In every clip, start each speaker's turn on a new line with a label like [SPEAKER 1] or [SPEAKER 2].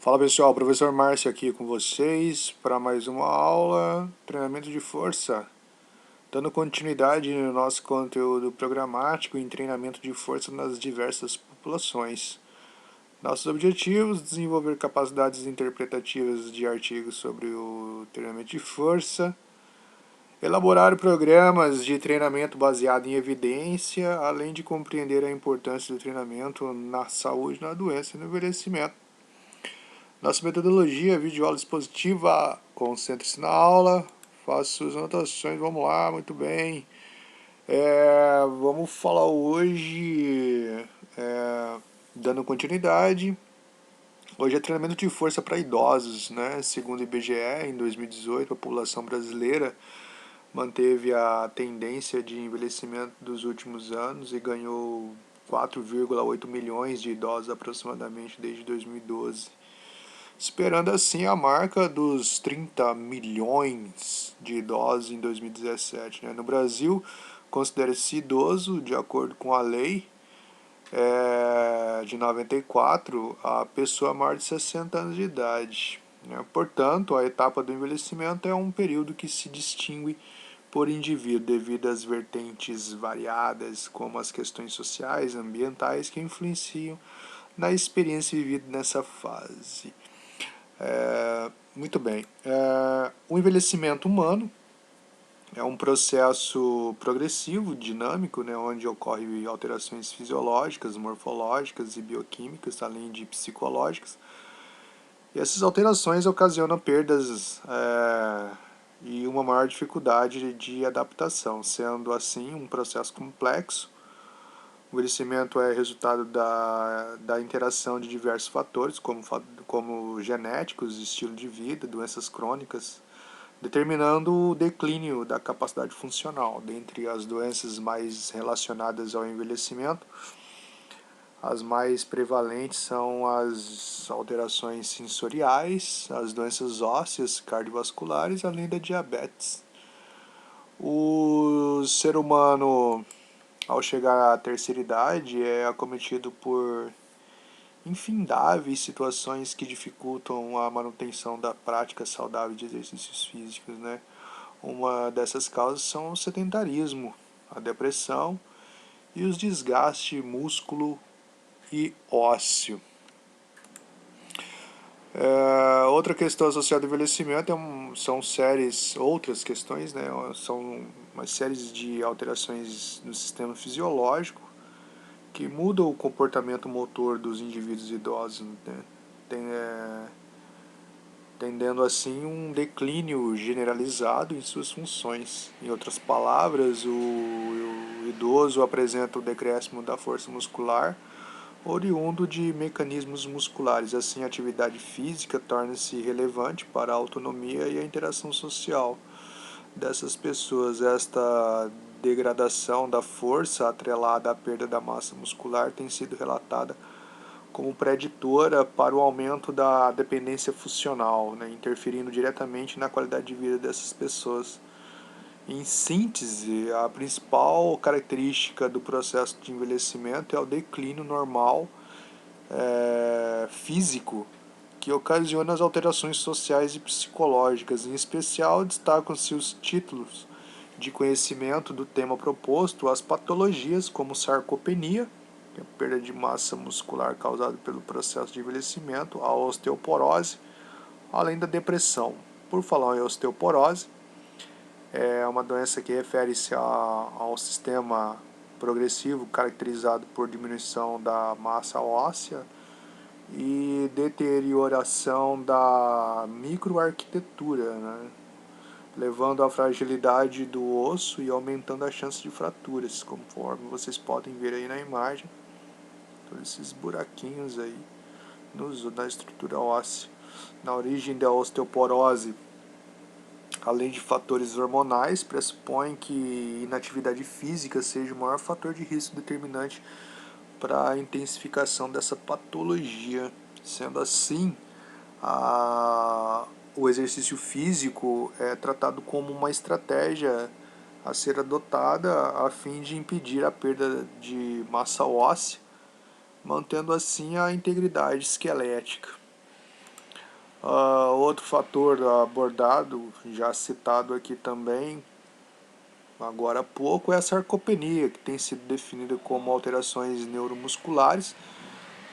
[SPEAKER 1] Fala pessoal, professor Márcio aqui com vocês para mais uma aula, treinamento de força, dando continuidade no nosso conteúdo programático em treinamento de força nas diversas populações. Nossos objetivos: desenvolver capacidades interpretativas de artigos sobre o treinamento de força, elaborar programas de treinamento baseado em evidência, além de compreender a importância do treinamento na saúde, na doença e no envelhecimento. Nossa metodologia, videoaula expositiva, concentre-se na aula, faça suas anotações, vamos lá, muito bem. Vamos falar hoje, dando continuidade, hoje é treinamento de força para idosos, né? Segundo o IBGE, em 2018, a população brasileira manteve a tendência de envelhecimento dos últimos anos e ganhou 4,8 milhões de idosos aproximadamente desde 2012. Esperando assim a marca dos 30 milhões de idosos em 2017. Né? No Brasil, considera-se idoso, de acordo com a lei de 94, a pessoa maior de 60 anos de idade. Né? Portanto, a etapa do envelhecimento é um período que se distingue por indivíduo devido às vertentes variadas, como as questões sociais, ambientais, que influenciam na experiência vivida nessa fase. Muito bem. O envelhecimento humano é um processo progressivo, dinâmico, né, onde ocorrem alterações fisiológicas, morfológicas e bioquímicas, além de psicológicas. E essas alterações ocasionam perdas e uma maior dificuldade de adaptação, sendo assim um processo complexo. O envelhecimento é resultado da interação de diversos fatores, como genéticos, estilo de vida, doenças crônicas, determinando o declínio da capacidade funcional. Dentre as doenças mais relacionadas ao envelhecimento, as mais prevalentes são as alterações sensoriais, as doenças ósseas, cardiovasculares, além da diabetes. O ser humano, ao chegar à terceira idade, é acometido por infindáveis situações que dificultam a manutenção da prática saudável de exercícios físicos, né? Uma dessas causas são o sedentarismo, a depressão e os desgastes músculo e ósseo. Outra questão associada ao envelhecimento são outras questões, né? São uma série de alterações no sistema fisiológico que mudam o comportamento motor dos indivíduos idosos, né? Tendendo assim um declínio generalizado em suas funções. Em outras palavras, o idoso apresenta o decréscimo da força muscular oriundo de mecanismos musculares. Assim, a atividade física torna-se relevante para a autonomia e a interação social dessas pessoas. Esta degradação da força atrelada à perda da massa muscular tem sido relatada como preditora para o aumento da dependência funcional, né, interferindo diretamente na qualidade de vida dessas pessoas. Em síntese, a principal característica do processo de envelhecimento é o declínio normal físico que ocasiona as alterações sociais e psicológicas. Em especial, destacam-se os títulos de conhecimento do tema proposto, as patologias como sarcopenia, que é a perda de massa muscular causada pelo processo de envelhecimento, a osteoporose, além da depressão. Por falar em osteoporose, é uma doença que refere-se ao sistema progressivo caracterizado por diminuição da massa óssea e deterioração da microarquitetura, né? Levando à fragilidade do osso e aumentando a chance de fraturas, conforme vocês podem ver aí na imagem, todos esses buraquinhos aí na estrutura óssea. Na origem da osteoporose, além de fatores hormonais, pressupõe que inatividade física seja o maior fator de risco determinante para a intensificação dessa patologia. Sendo assim, o exercício físico é tratado como uma estratégia a ser adotada a fim de impedir a perda de massa óssea, mantendo assim a integridade esquelética. Outro fator abordado, já citado aqui também, agora há pouco, é a sarcopenia, que tem sido definida como alterações neuromusculares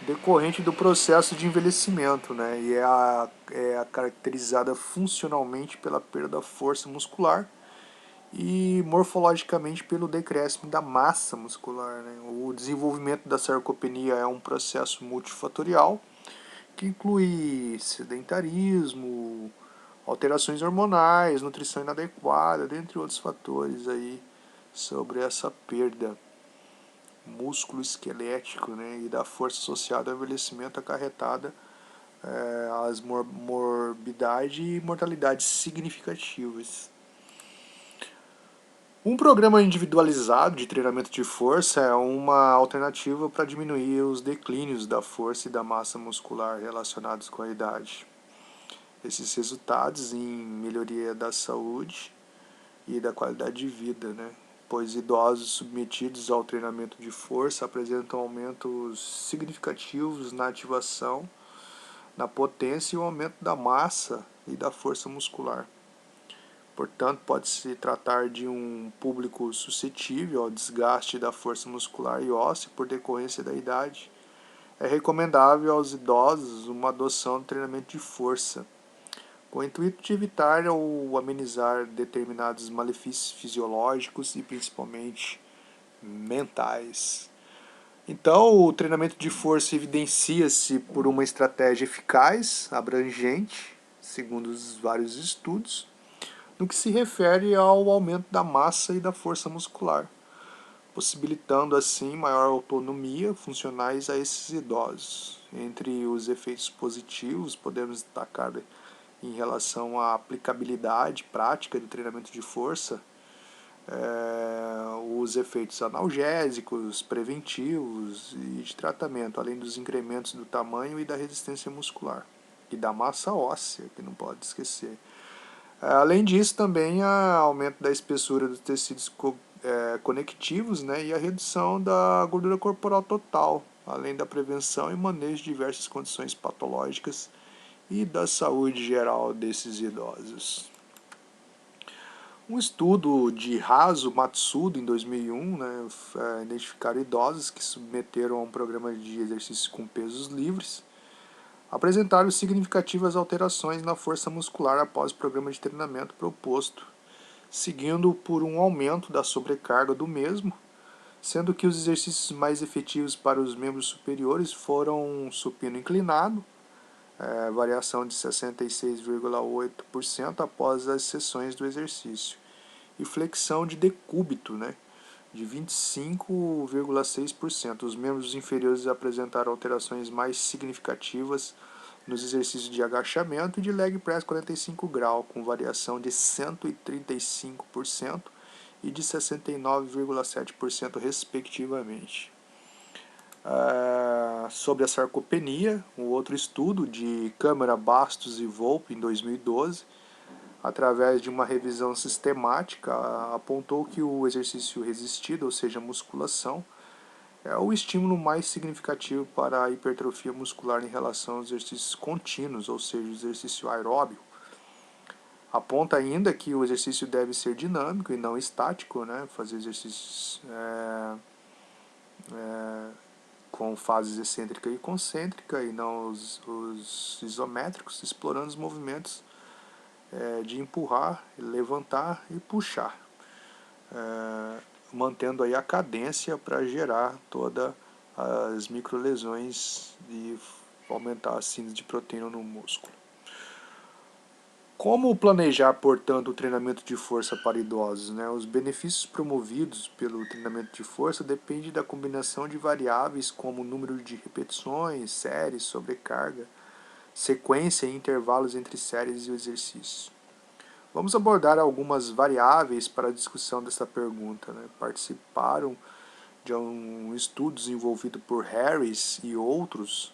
[SPEAKER 1] decorrente do processo de envelhecimento, né? E é caracterizada funcionalmente pela perda da força muscular e morfologicamente pelo decréscimo da massa muscular, né? O desenvolvimento da sarcopenia é um processo multifatorial que inclui sedentarismo, alterações hormonais, nutrição inadequada, dentre outros fatores aí sobre essa perda músculo-esquelético, né, e da força associada ao envelhecimento acarretada às morbidade e mortalidades significativas. Um programa individualizado de treinamento de força é uma alternativa para diminuir os declínios da força e da massa muscular relacionados com a idade. Esses resultados em melhoria da saúde e da qualidade de vida, né? Pois idosos submetidos ao treinamento de força apresentam aumentos significativos na ativação, na potência e o aumento da massa e da força muscular. Portanto, pode-se tratar de um público suscetível ao desgaste da força muscular e óssea por decorrência da idade. É recomendável aos idosos uma adoção de treinamento de força, com o intuito de evitar ou amenizar determinados malefícios fisiológicos e principalmente mentais. Então, o treinamento de força evidencia-se por uma estratégia eficaz, abrangente, segundo os vários estudos, no que se refere ao aumento da massa e da força muscular, possibilitando assim maior autonomia funcionais a esses idosos. Entre os efeitos positivos, podemos destacar em relação à aplicabilidade prática do treinamento de força, os efeitos analgésicos, preventivos e de tratamento, além dos incrementos do tamanho e da resistência muscular e da massa óssea, que não pode esquecer. Além disso, também há aumento da espessura dos tecidos conectivos, né, e a redução da gordura corporal total, além da prevenção e manejo de diversas condições patológicas e da saúde geral desses idosos. Um estudo de Hasu Matsuda, em 2001, né, identificaram idosos que submeteram a um programa de exercícios com pesos livres, apresentaram significativas alterações na força muscular após o programa de treinamento proposto, seguindo por um aumento da sobrecarga do mesmo, sendo que os exercícios mais efetivos para os membros superiores foram supino inclinado, variação de 66,8% após as sessões do exercício, e flexão de decúbito, né, de 25,6%. Os membros inferiores apresentaram alterações mais significativas nos exercícios de agachamento e de leg press 45 graus, com variação de 135% e de 69,7% respectivamente. Sobre a sarcopenia, um outro estudo de Câmara, Bastos e Volpe, em 2012, através de uma revisão sistemática, apontou que o exercício resistido, ou seja, a musculação, é o estímulo mais significativo para a hipertrofia muscular em relação aos exercícios contínuos, ou seja, o exercício aeróbio. Aponta ainda que o exercício deve ser dinâmico e não estático, né? Fazer exercícios com fases excêntrica e concêntrica e não os isométricos, explorando os movimentos de empurrar, levantar e puxar, mantendo aí a cadência para gerar todas as microlesões e aumentar a síntese de proteína no músculo. Como planejar, portanto, o treinamento de força para idosos, né? Os benefícios promovidos pelo treinamento de força dependem da combinação de variáveis como número de repetições, séries, sobrecarga, sequência e intervalos entre séries e o exercício. Vamos abordar algumas variáveis para a discussão dessa pergunta, né? Participaram de um estudo desenvolvido por Harris e outros.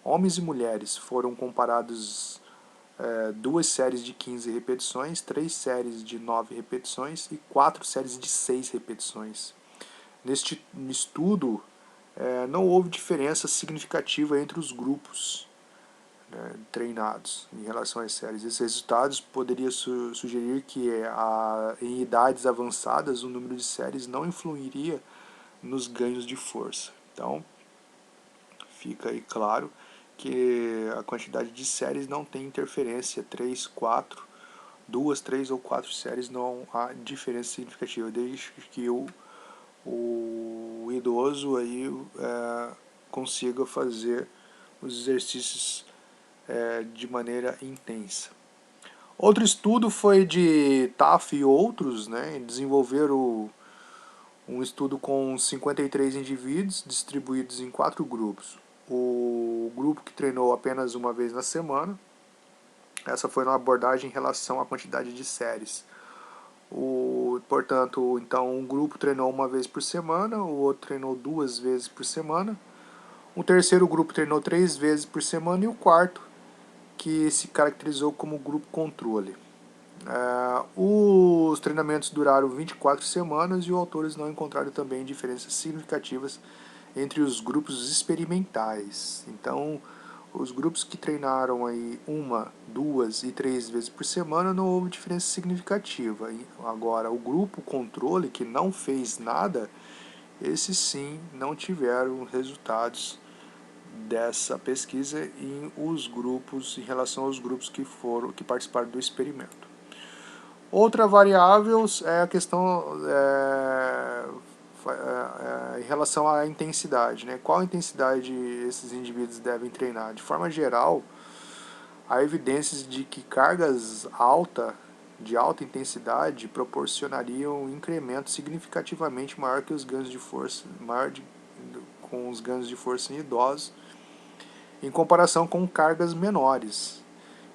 [SPEAKER 1] Homens e mulheres foram comparados 2 séries de 15 repetições, 3 séries de 9 repetições e 4 séries de 6 repetições. Neste estudo, não houve diferença significativa entre os grupos, né, treinados em relação às séries. Esses resultados poderiam sugerir que em idades avançadas o número de séries não influiria nos ganhos de força. Então, fica aí claro que a quantidade de séries não tem interferência, 3, 4, 2, 3 ou 4 séries não há diferença significativa, desde que o idoso aí consiga fazer os exercícios de maneira intensa. Outro estudo foi de Taff e outros, né, desenvolveram um estudo com 53 indivíduos distribuídos em 4 grupos. O grupo que treinou apenas uma vez na semana, essa foi uma abordagem em relação à quantidade de séries. Portanto, então um grupo treinou uma vez por semana, o outro treinou 2 vezes por semana, o terceiro grupo treinou 3 vezes por semana e o quarto, que se caracterizou como grupo controle. Os treinamentos duraram 24 semanas e os autores não encontraram também diferenças significativas entre os grupos experimentais. Então, os grupos que treinaram aí 1, 2 e 3 vezes por semana não houve diferença significativa. Agora, o grupo controle, que não fez nada, esses sim não tiveram resultados dessa pesquisa em relação aos grupos que participaram do experimento. Outra variável é a questão em relação à intensidade, né? Qual intensidade esses indivíduos devem treinar? De forma geral, há evidências de que cargas de alta intensidade proporcionariam um incremento significativamente maior que os ganhos de força, com os ganhos de força em idosos, em comparação com cargas menores.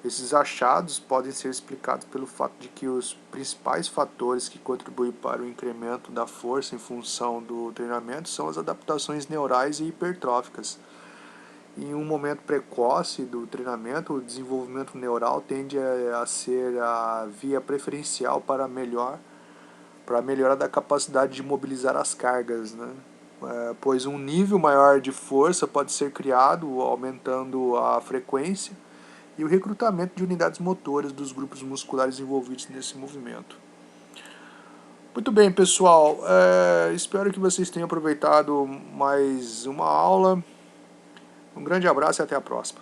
[SPEAKER 1] Esses achados podem ser explicados pelo fato de que os principais fatores que contribuem para o incremento da força em função do treinamento são as adaptações neurais e hipertróficas. Em um momento precoce do treinamento, o desenvolvimento neural tende a ser a via preferencial para a melhora da capacidade de mobilizar as cargas, né? Pois um nível maior de força pode ser criado aumentando a frequência e o recrutamento de unidades motoras dos grupos musculares envolvidos nesse movimento. Muito bem, pessoal, espero que vocês tenham aproveitado mais uma aula. Um grande abraço e até a próxima.